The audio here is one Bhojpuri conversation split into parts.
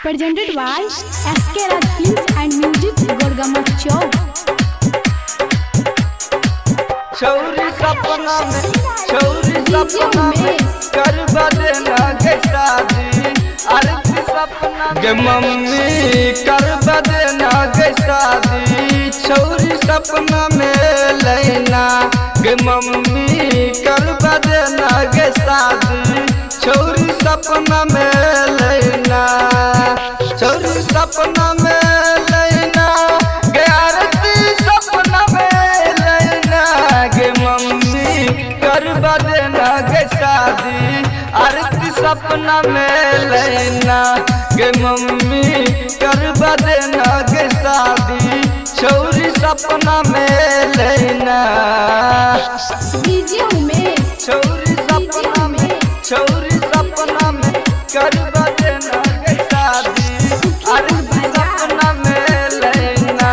presented by SK Raj Films and Music, Gorgama Chowk. छौरी सपना में कर बदना के शादी आरती सपना गे मम्मी कर बदना के शादी छौरी सपना में लेना गे मम्मी कर बदना के शादी छौरी सपना में लेना छौरी सपना में लेना गे आरती सपना में लेना गे मम्मी कर बदना गे शादी आरती सपना में लेना गे मम्मी कर बदना गे शादी छौरी सपना में लेना छौरी सपना में कर बदना गे शादी आरती सपना में लेना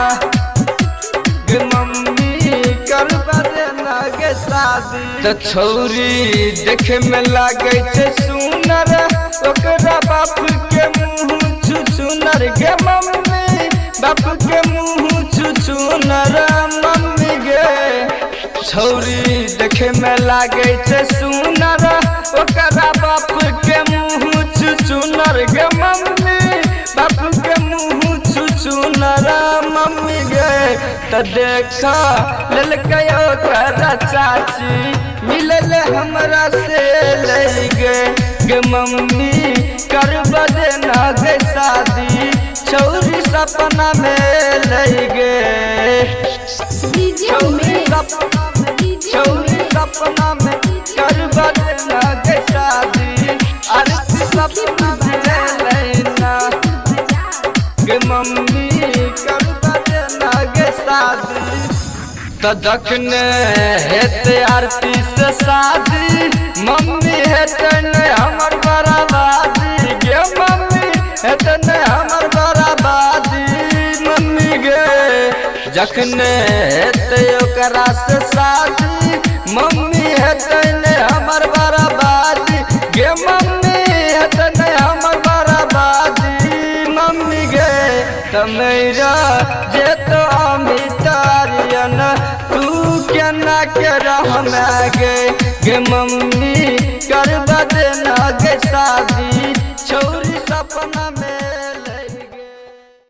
गे मम्मी कर बदना गे शादी तो छौरी देखे में लागे छे सुनर ओकरा बाप के मुँह छुछुनर गे मम्मी बाप के मुँह छुछुनर मम्मी गे छौरी देखे में लागे छे सुनर ओकरा बाप के मुँह छुछुनर गे मम्मी बाप के मुँह छुछुनर मम्मी गे तो देखा ललकै ओकरा चाची मिलल हमरा से ले गे मम्मी कर बदना गे शादी छौरी सपना में ले गे छौरी सपना में कर बदना गे शादी आरती सपना में लेना गे मम्मी कर बदना गे शादी तो दखने हेते आरती से शादी मम्मी हेते ने हमर बराबादी गे मम्मी हेते ने हमर बराबादी मम्मी गे जखने हेते ओकरा से शादी मम्मी हेते ने हमर बराबादी गे मम्मी हेते ने हमर बराबादी मम्मी गे तमेरा जे तो अमितारियन तू केना के रहना गे मम्मी कर बदना गे शादी छौरी